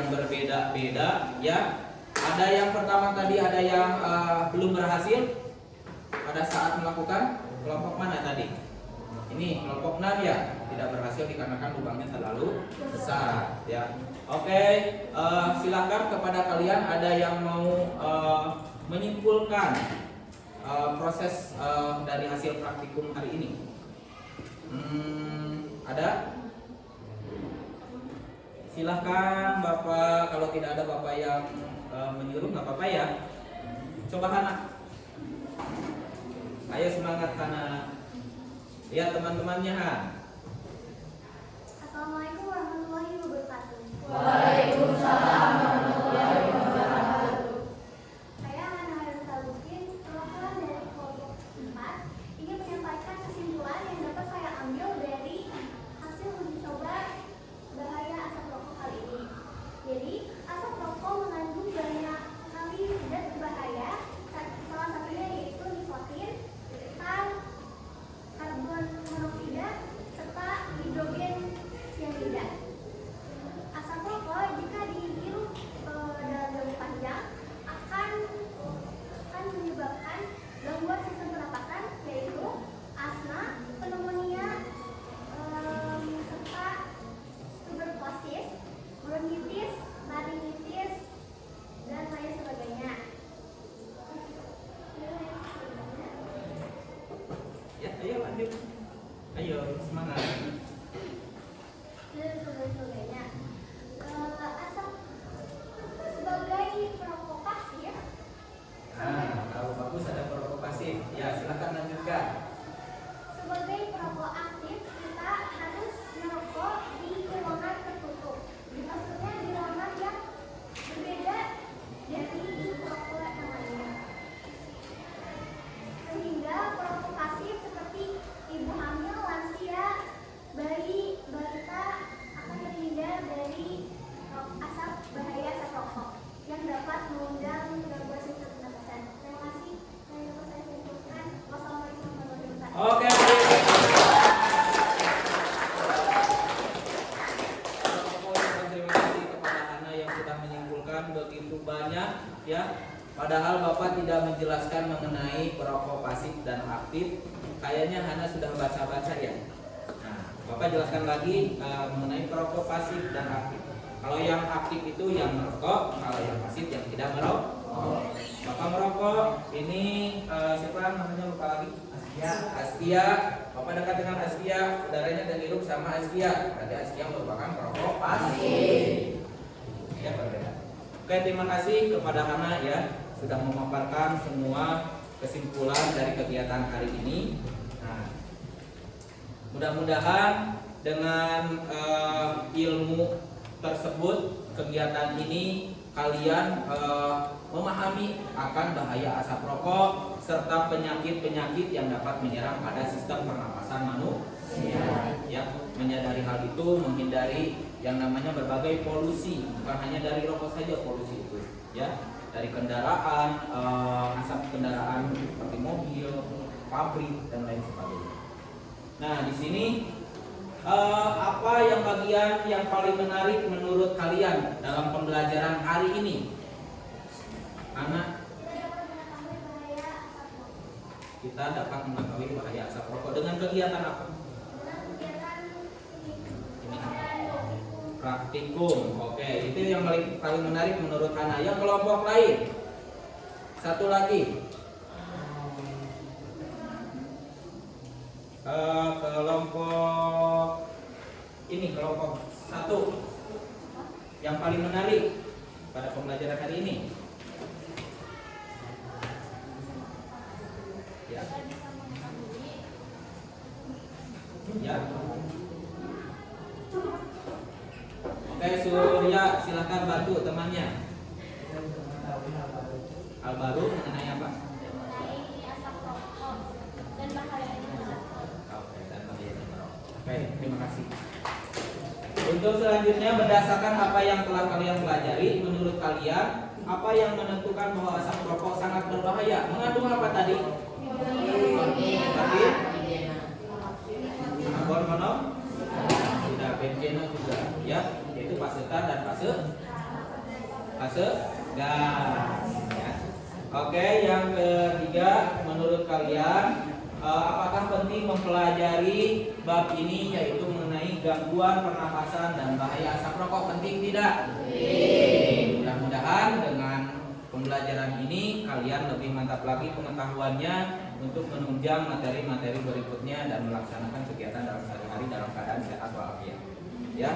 S1: yang berbeda-beda ya. Ada yang pertama tadi, ada yang belum berhasil pada saat melakukan. Kelompok mana tadi? Ini kelompok 6 ya, tidak berhasil dikarenakan lubangnya terlalu besar ya. Oke, silakan kepada kalian ada yang mau menyimpulkan proses dari hasil praktikum hari ini. Ada? Silahkan Bapak, kalau tidak ada Bapak yang menyuruh nggak apa-apa ya. Coba Hana. Ayo semangat Hana. Lihat teman-temannya Han.
S3: Assalamualaikum warahmatullahi wabarakatuh.
S2: Waalaikumsalam warahmatullahi wabarakatuh.
S3: Saya Hana Salukin, perwakilan dari kelompok 4, ingin menyampaikan kesimpulan yang dapat saya ambil dari hasil uji coba bahaya asap rokok kali ini. Jadi, asap rokok mengandung banyak sekali zat berbahaya, salah satunya yaitu nikotin, karbon monoksida, serta hidrogen cyanida. Asap rokok jika dihirup dalam jangka panjang akan menyebabkan gangguan sistem pernapasan, yaitu asma, pneumonia, serta tuberkulosis, bronkitis, laringitis, dan lain sebagainya.
S1: Ya, ayo lanjut. Ayo semangat.
S3: Dan sebagainya. Asap sebagai perokok pasif.
S1: Kalau bagus ada perokok pasif. Ya, silakan lanjutkan.
S3: Sebagai perokok aktif, kita harus merokok di ruangan tertutup. Maksudnya di ruangan yang berbeda dari perokok yang lainnya. Sehingga perokok pasif seperti ibu hamil, lansia, bayi, balita akan terhindar dari asap bahaya asap rokok yang dapat mengundang gangguan sistem pernapasan. Terima kasih. Saya dapat saya simpulkan. Wassalamualaikum warahmatullahi wabarakatuh.
S1: Oke, baik. Terima kasih kepada Hana yang sudah menyimpulkan begitu banyak ya. Padahal Bapak tidak menjelaskan mengenai perokok pasif dan aktif. Kayaknya Hana sudah baca-baca ya. Nah, Bapak jelaskan lagi mengenai perokok pasif dan aktif. Kalau yang aktif itu yang merokok, kalau yang pasif yang tidak merokok. Bapak merokok, ini siapa namanya lupa lagi? Astia. Bapak dekat dengan Astia, udaranya terhirup sama Astia. Berarti Astia merupakan perokok pasif. Ya, berbeda. Oke, terima kasih kepada Hana ya sudah memaparkan semua kesimpulan dari kegiatan hari ini. Nah, mudah-mudahan dengan ilmu tersebut, kegiatan ini kalian memahami akan bahaya asap rokok serta penyakit-penyakit yang dapat menyerang pada sistem pernapasan manusia. Ya, menyadari hal itu, menghindari yang namanya berbagai polusi, bukan hanya dari rokok saja polusi itu, ya, dari kendaraan, asap kendaraan seperti mobil, pabrik dan lain sebagainya. Nah, di sini apa yang bagian yang paling menarik menurut kalian dalam pembelajaran hari ini? Anak, kita dapat mengetahui bahaya asap rokok dengan kegiatan apa? Ini praktikum. Oke, itu yang paling menarik menurut Ana. Yang kelompok lain, satu lagi. Kelompok ini, kelompok satu yang paling menarik pada pembelajaran hari ini. Ya. Ya. Oke, Surya, silakan bantu temannya. Albaru mengenai apa? Oke, terima kasih. Untuk selanjutnya, berdasarkan apa yang telah kalian pelajari, menurut kalian apa yang menentukan bahwa asap rokok sangat berbahaya? Mengandung apa tadi? Karbon monoksida, benzena juga, ya, yaitu fase tar dan fase asegan. Ya. Oke, yang ketiga, menurut kalian apakah penting mempelajari bab ini, yaitu mengenai gangguan pernapasan dan bahaya asap rokok? Penting tidak? Mudah-mudahan dengan pembelajaran ini kalian lebih mantap lagi pengetahuannya untuk menunjang materi-materi berikutnya dan melaksanakan kegiatan dalam sehari-hari dalam keadaan sehat walafiat. Ya.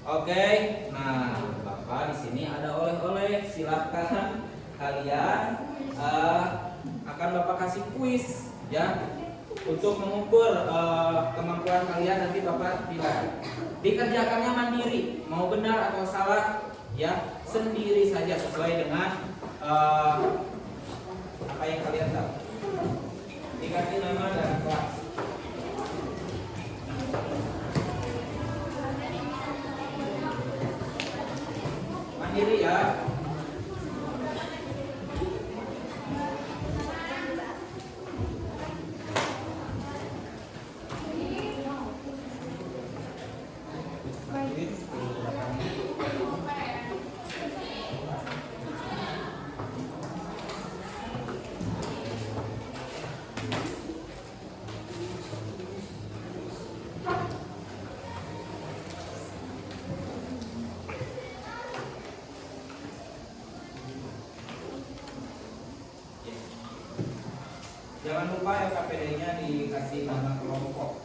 S1: Oke. Nah, Bapak di sini ada oleh-oleh. Silahkan kalian akan Bapak kasih kuis ya untuk mengukur kemampuan kalian. Nanti Bapak tidak dikerjakannya mandiri, mau benar atau salah ya sendiri saja sesuai dengan apa yang kalian tahu. Dikasih nama dan kelas. Mandiri ya. Jangan lupa LKPD-nya dikasih nama kelompok.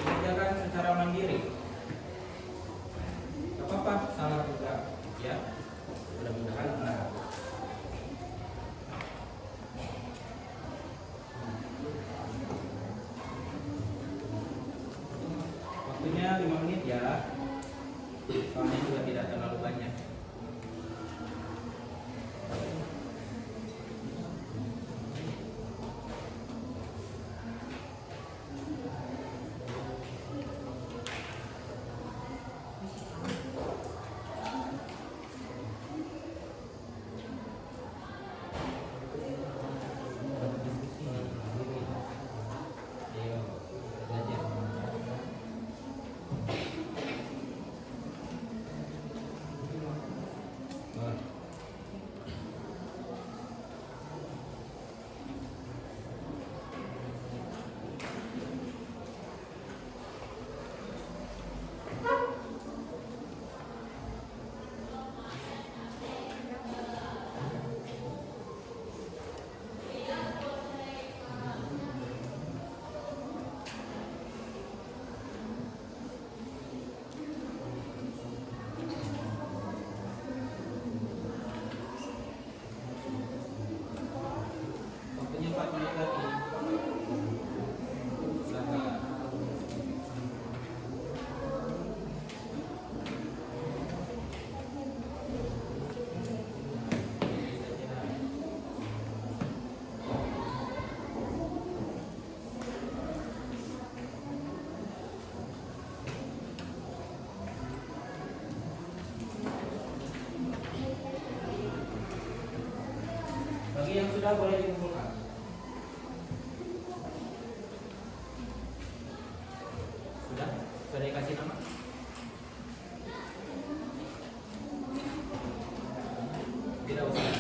S1: Kerjakan secara mandiri. Gak apa-apa, salah juga ya. Mudah-mudahan benar. Waktunya 5 menit ya. Soalnya juga tidak terlalu banyak. Ayo, belajar. Waktunya 4 menit lagi. Silakan. Bagi yang sudah boleh dikumpulkan. Sudah? Sudah dikasih nama? Tidak usah.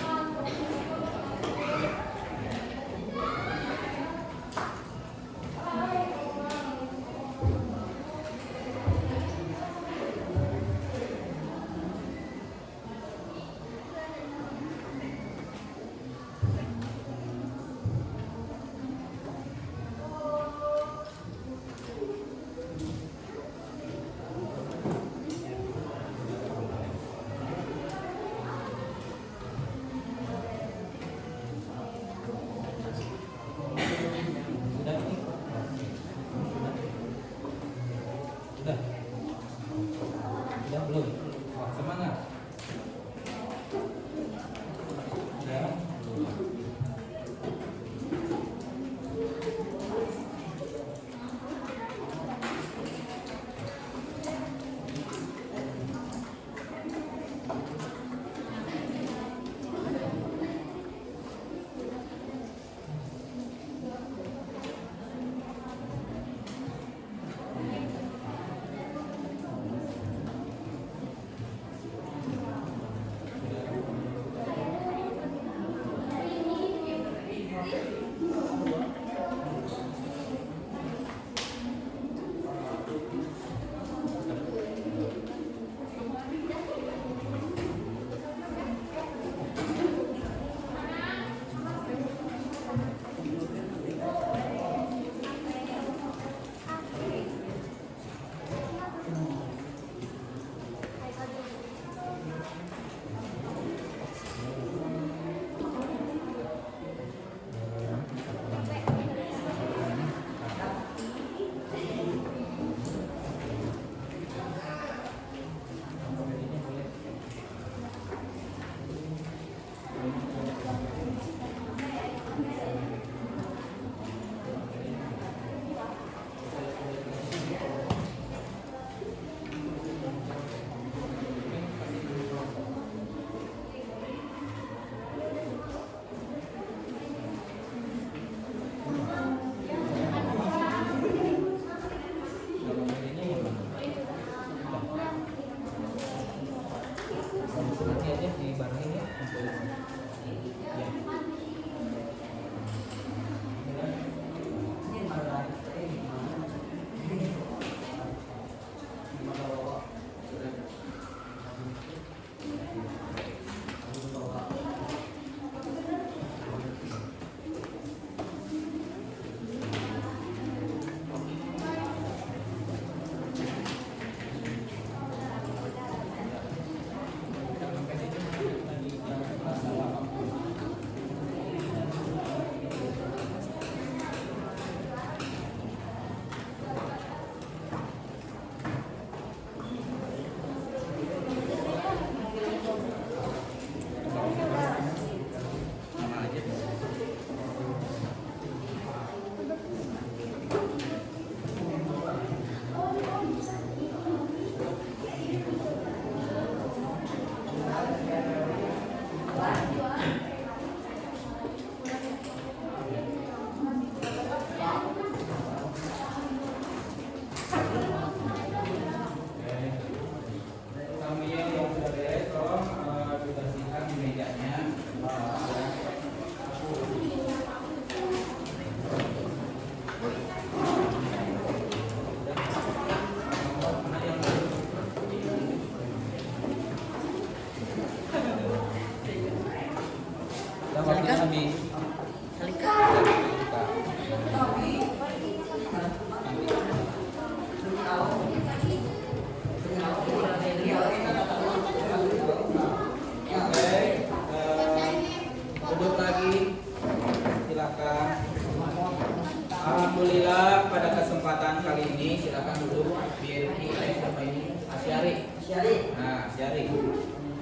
S1: Belum. Wah, semangat. Ya. Nanti aja dibarengin ya. Ya. Sama aja. Sambil yang sudah beres, tolong dibersihkan di mejanya. Dan waktunya habis. Duduk lagi, silakan. Alhamdulillah pada kesempatan kali ini silakan duduk. Siapa ini? Asyari. Nah, Asyari.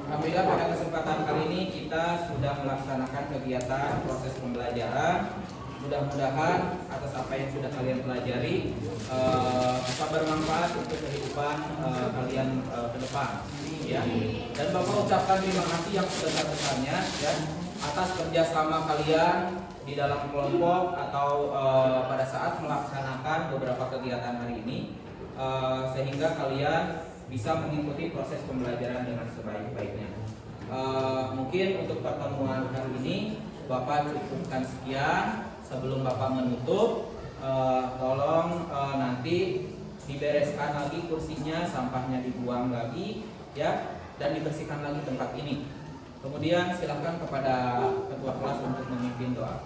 S1: Alhamdulillah pada kesempatan kali ini kita sudah melaksanakan kegiatan proses pembelajaran. Mudah-mudahan atas apa yang sudah kalian pelajari bisa bermanfaat untuk kehidupan kalian ke depan. Ya. Dan Bapak ucapkan terima kasih yang sebesar-besarnya ya atas kerjasama kalian di dalam kelompok atau pada saat melaksanakan beberapa kegiatan hari ini sehingga kalian bisa mengikuti proses pembelajaran dengan sebaik-baiknya. Mungkin untuk pertemuan hari ini Bapak cukupkan sekian. Sebelum Bapak menutup, tolong nanti dibereskan lagi kursinya, sampahnya dibuang lagi ya, dan dibersihkan lagi tempat ini. Kemudian silakan kepada ketua kelas untuk memimpin doa.